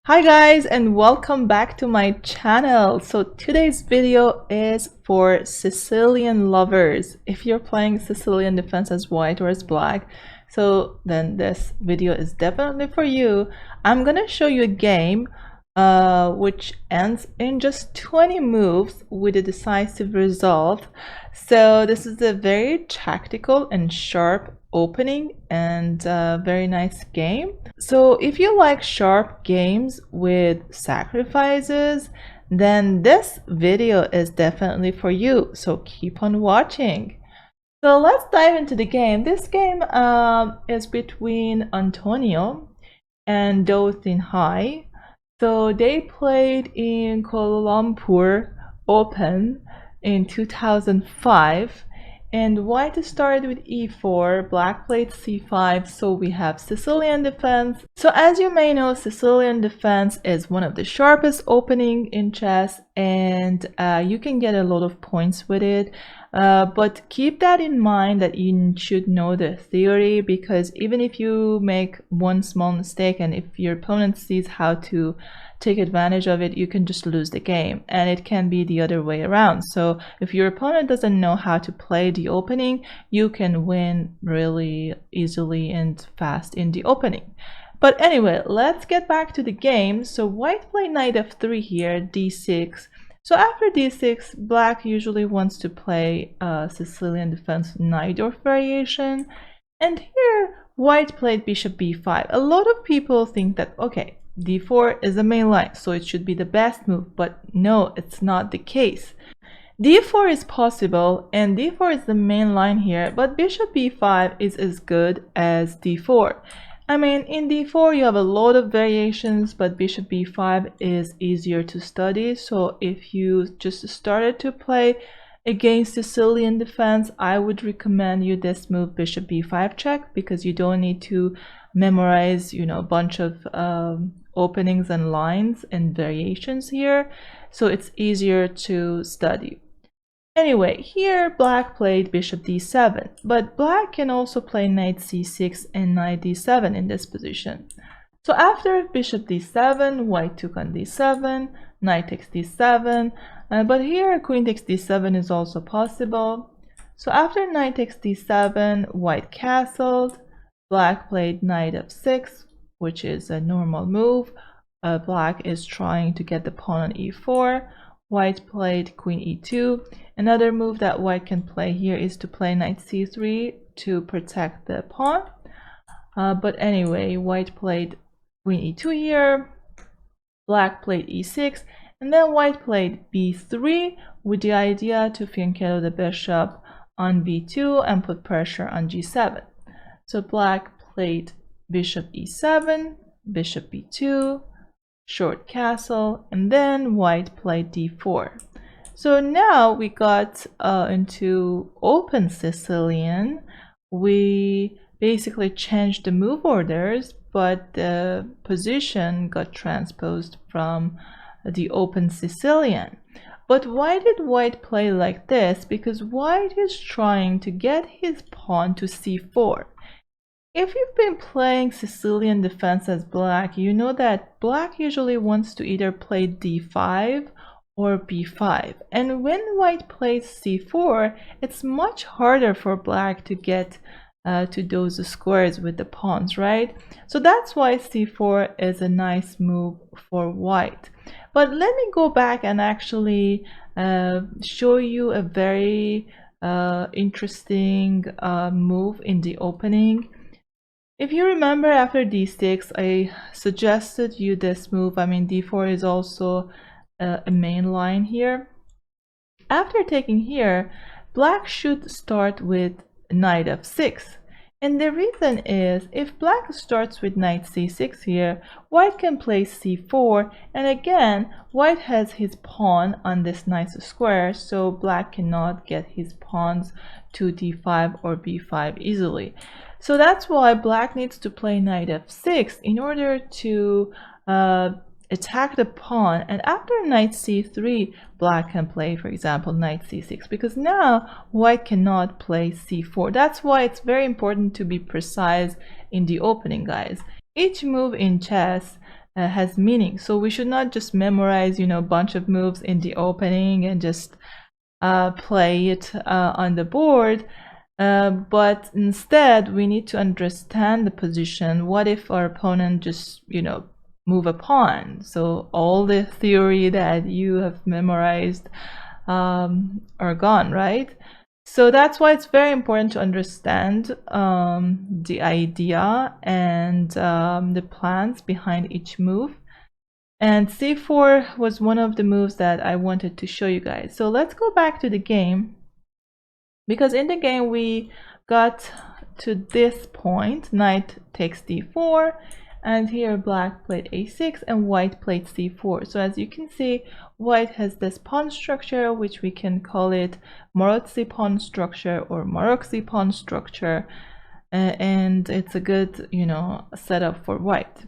Hi guys, and welcome back to my channel. So today's video is for Sicilian lovers. If you're playing Sicilian defense as white or as black, so then this video is definitely for you. I'm gonna show you a game which ends in just 20 moves with a decisive result. So this is a very tactical and sharp opening and very nice game. So if you like sharp games with sacrifices, then this video is definitely for you. So keep on watching. So let's dive into the game. This game is between Antonio and Do Thin Hai. So they played in Kuala Lumpur Open in 2005, and white started with e4, black played c5, so we have Sicilian defense. So as you may know, Sicilian defense is one of the sharpest opening in chess, and you can get a lot of points with it. But keep that in mind that you should know the theory, because even if you make one small mistake and if your opponent sees how to take advantage of it, you can just lose the game, and it can be the other way around. So if your opponent doesn't know how to play the opening, you can win really easily and fast in the opening. But anyway, let's get back to the game. So white played knight f3 here, d6. So after d6, black usually wants to play Sicilian defense Najdorf variation, and here white played bishop b5. A lot of people think that, okay, d4 is the main line, so it should be the best move, but no, it's not the case. d4 is possible, and d4 is the main line here, but bishop b5 is as good as d4. I mean, in d4 you have a lot of variations, but bishop b5 is easier to study. So if you just started to play against Sicilian defense, I would recommend you this move, bishop b5 check, because you don't need to memorize, a bunch of openings and lines and variations here. So it's easier to study. Anyway, here black played bishop d7, but black can also play knight c6 and knight d7 in this position. So after bishop d7, white took on d7, knight takes d7, but here queen takes d7 is also possible. So after knight takes d7, white castled, black played knight f6, which is a normal move. Black is trying to get the pawn on e4. White played queen e2. Another move that white can play here is to play knight c3 to protect the pawn. But anyway, white played queen e2 here. Black played e6. And then white played b3 with the idea to fianchetto the bishop on b2 and put pressure on g7. So black played bishop e7, bishop b2, short castle, and then white played d4. So now we got into open Sicilian. We basically changed the move orders, but the position got transposed from the open Sicilian. But why did white play like this? Because white is trying to get his pawn to c4. If you've been playing Sicilian defense as black, you know that black usually wants to either play d5 or b5. And when white plays c4, it's much harder for black to get to those squares with the pawns, right? So that's why c4 is a nice move for white. But let me go back and actually show you a very interesting move in the opening. If you remember, after d6, I suggested you this move. I mean, d4 is also a main line here. After taking here, black should start with knight f6. And the reason is, if black starts with knight c6 here, white can play c4, and again, white has his pawn on this nice square, so black cannot get his pawns to d5 or b5 easily. So that's why black needs to play knight f6 in order to attack the pawn, and after knight c3, black can play, for example, knight c6, because now white cannot play c4. That's why it's very important to be precise in the opening, guys. Each move in chess has meaning. So we should not just memorize, a bunch of moves in the opening and just play it on the board. But instead, we need to understand the position. What if our opponent just, move a pawn? So all the theory that you have memorized are gone, right? So that's why it's very important to understand the idea and the plans behind each move. And c4 was one of the moves that I wanted to show you guys. So let's go back to the game, because in the game we got to this point, knight takes d4, and here black played a6 and white played c4. So as you can see, white has this pawn structure, which we can call it Maroczy pawn structure or Maroczy pawn structure, and it's a good, setup for white.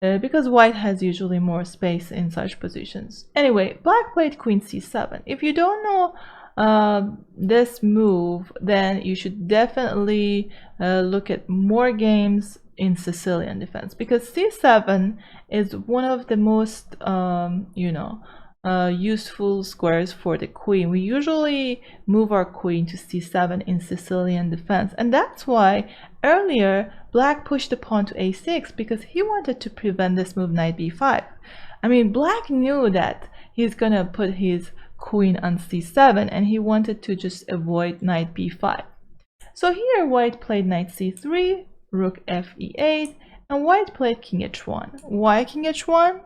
Because white has usually more space in such positions. Anyway, black played queen c7. If you don't know this move, then you should definitely look at more games in Sicilian defense, because c7 is one of the most useful squares for the queen. We usually move our queen to c7 in Sicilian defense, and that's why earlier black pushed the pawn to a6, because he wanted to prevent this move knight b5. I mean, black knew that he's gonna put his queen on c7 and he wanted to just avoid knight b5. So here white played knight c3, rook f e8, and white played king h1. Why king h1?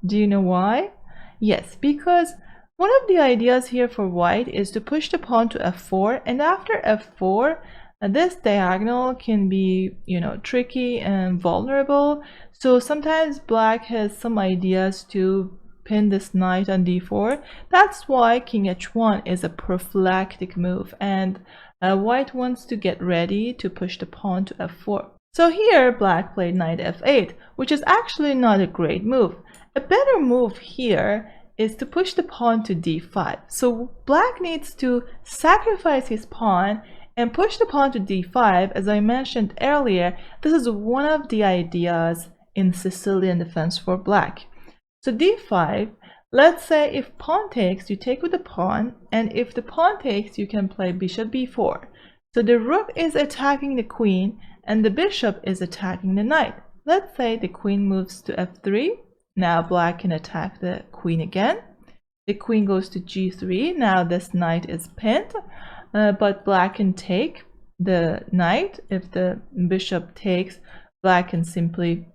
Do you know why? Yes, because one of the ideas here for white is to push the pawn to f4, and after f4 this diagonal can be, tricky and vulnerable. So sometimes black has some ideas to pin this knight on d4. That's why king h1 is a prophylactic move, and white wants to get ready to push the pawn to f4. So here black played knight f8, which is actually not a great move. A better move here is to push the pawn to d5. So black needs to sacrifice his pawn and push the pawn to d5. As I mentioned earlier, this is one of the ideas in Sicilian defense for black. So d5, let's say if pawn takes, you take with the pawn, and if the pawn takes, you can play bishop b4. So the rook is attacking the queen and the bishop is attacking the knight. Let's say the queen moves to f3. Now black can attack the queen again. The queen goes to g3. Now this knight is pinned, but black can take the knight. If the bishop takes, black can simply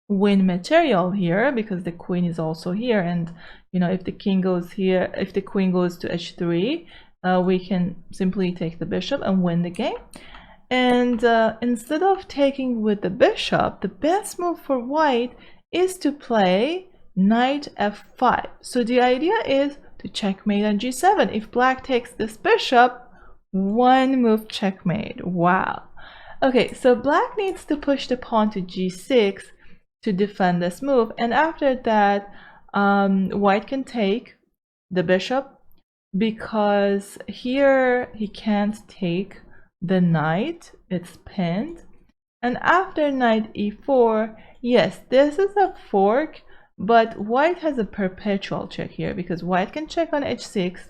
win material here because the queen is also here, and if the king goes here, if the queen goes to h3, we can simply take the bishop and win the game. And instead of taking with the bishop, the best move for white is to play knight f5. So the idea is to checkmate on g7. If black takes this bishop, one move checkmate. Wow. Okay, so black needs to push the pawn to g6 to defend this move, and after that white can take the bishop, because here he can't take the knight, it's pinned. And after knight e4, yes, this is a fork, but white has a perpetual check here, because white can check on h6,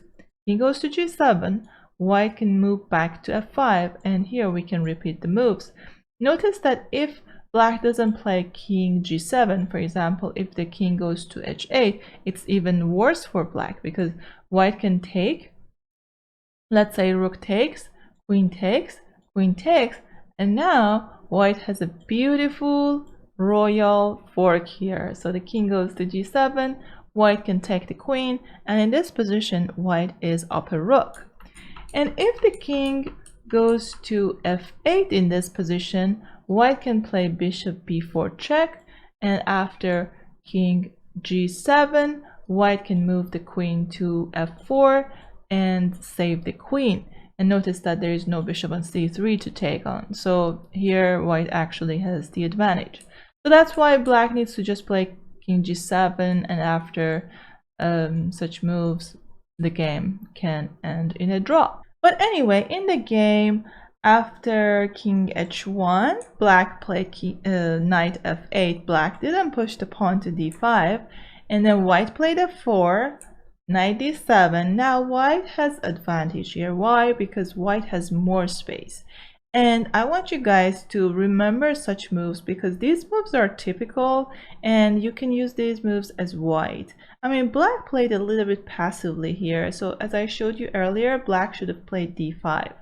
he goes to g7, white can move back to f5, and here we can repeat the moves. Notice that if black doesn't play king g7, for example, if the king goes to h8, it's even worse for black, because white can take, let's say rook takes, queen takes, queen takes, and now white has a beautiful royal fork here. So the king goes to g7, white can take the queen, and in this position white is up a rook. And if the king goes to f8 in this position, white can play bishop b4 check, and after king g7, white can move the queen to f4 and save the queen. And notice that there is no bishop on c3 to take on, so here white actually has the advantage. So that's why black needs to just play king g7, and after such moves the game can end in a draw. But anyway, in the game After king h1, black played knight f8. Black didn't push the pawn to d5. And then white played f4, knight d7. Now white has advantage here. Why? Because white has more space. And I want you guys to remember such moves because these moves are typical and you can use these moves as white. I mean, black played a little bit passively here. So as I showed you earlier, black should have played d5.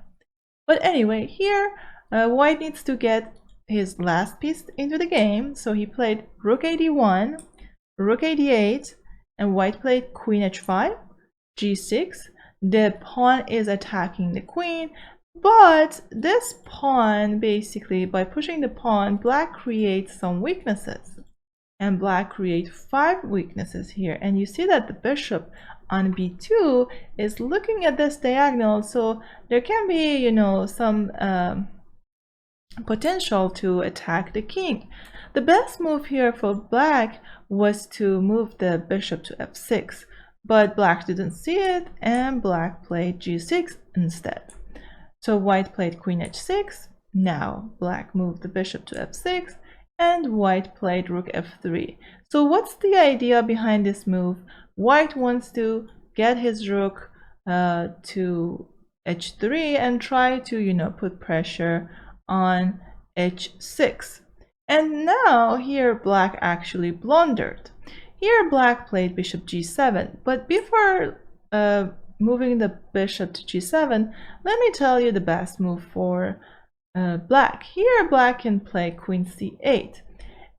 But anyway, here white needs to get his last piece into the game. So he played rook ad1, rook ad8, and white played queen h5, g6. The pawn is attacking the queen. But this pawn, basically, by pushing the pawn, black creates some weaknesses. And black creates 5 weaknesses here. And you see that the bishop on b2 is looking at this diagonal. So there can be, you know, some potential to attack the king. The best move here for black was to move the bishop to f6. But black didn't see it, and black played g6 instead. So white played queen h6. Now black moved the bishop to f6 and white played rook f3. So what's the idea behind this move? White wants to get his rook to h3 and try to, you know, put pressure on h6. And now here black actually blundered. Here black played bishop g7, but before moving the bishop to g7, let me tell you the best move for black. Here black can play queen c8.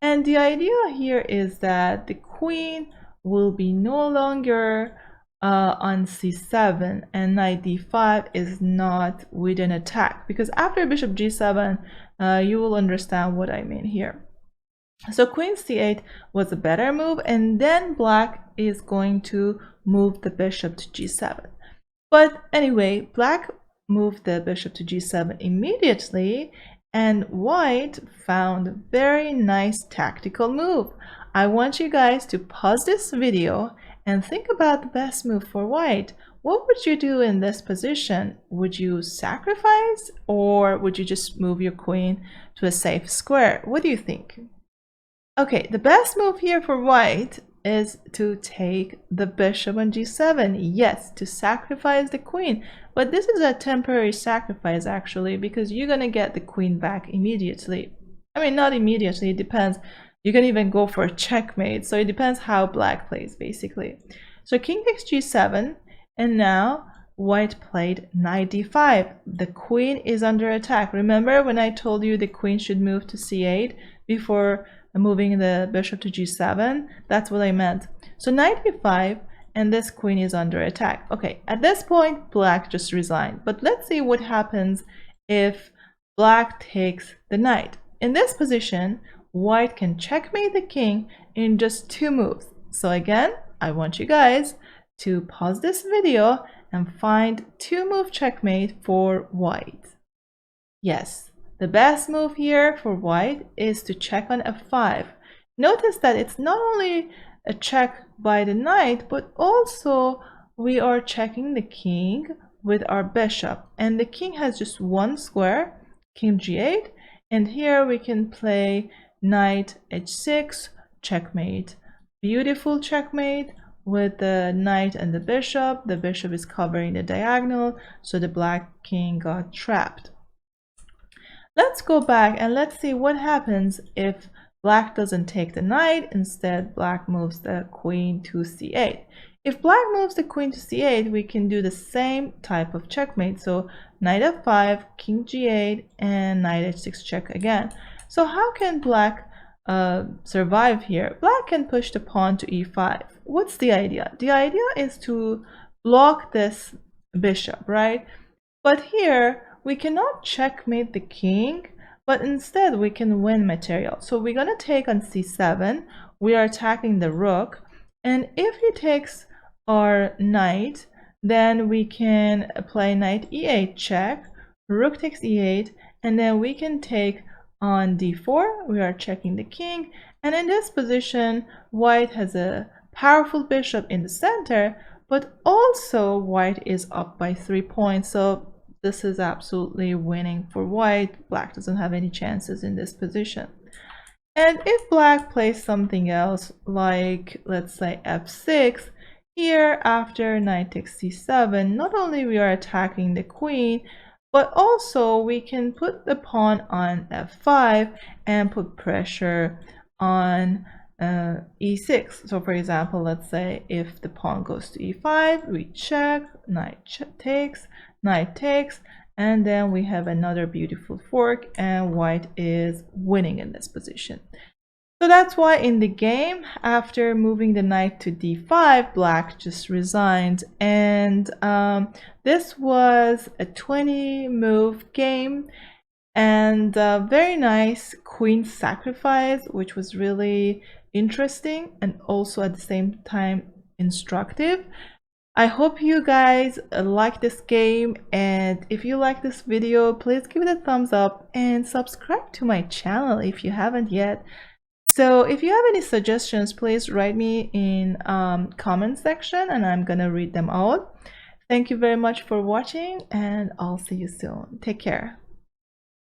And the idea here is that the queen will be no longer on c7 and knight d5 is not within attack. Because after bishop g7, you will understand what I mean here. So queen c8 was a better move, and then black is going to move the bishop to g7. But anyway, black moved the bishop to g7 immediately, and white found a very nice tactical move. I want you guys to pause this video and think about the best move for white. What would you do in this position? Would you sacrifice, or would you just move your queen to a safe square? What do you think? Okay, the best move here for white is to take the bishop on g7. Yes, to sacrifice the queen. But this is a temporary sacrifice actually, because you're gonna get the queen back immediately. I mean, not immediately, it depends. You can even go for a checkmate. So it depends how black plays basically. So king takes g7, and now white played knight d5. The queen is under attack. Remember when I told you the queen should move to c8 before moving the bishop to g7? That's what I meant. So knight e5, and this queen is under attack. Okay, at this point black just resigned, but let's see what happens if black takes the knight. In this position, white can checkmate the king in just 2 moves. So again, I want you guys to pause this video and find 2-move checkmate for white. Yes, the best move here for white is to check on f5. Notice that it's not only a check by the knight, but also we are checking the king with our bishop. And the king has just 1 square, king g8. And here we can play knight h6, checkmate. Beautiful checkmate with the knight and the bishop. The bishop is covering the diagonal, so the black king got trapped. Let's go back and let's see what happens if black doesn't take the knight. Instead, black moves the queen to c8. If black moves the queen to c8, we can do the same type of checkmate. So knight f5, king g8, and knight h6 check again. So how can black survive here? Black can push the pawn to e5. What's the idea? The idea is to block this bishop, right? But here, we cannot checkmate the king, but instead we can win material. So we're going to take on c7. We are attacking the rook. And if he takes our knight, then we can play knight e8 check, rook takes e8, and then we can take on d4. We are checking the king. And in this position, white has a powerful bishop in the center, but also white is up by 3 points. So this is absolutely winning for white. Black doesn't have any chances in this position. And if black plays something else, like let's say f6, here after knight takes c7, not only we are attacking the queen, but also we can put the pawn on f5 and put pressure on e6. So for example, let's say if the pawn goes to e5, we check, knight takes, and then we have another beautiful fork, and white is winning in this position. So that's why in the game, after moving the knight to d5, black just resigned. And this was a 20 move game, and very nice queen sacrifice, which was really interesting and also at the same time instructive. I hope you guys like this game, and if you like this video, please give it a thumbs up and subscribe to my channel if you haven't yet. So if you have any suggestions, please write me in comment section and I'm gonna read them out. Thank you very much for watching, and I'll see you soon. Take care.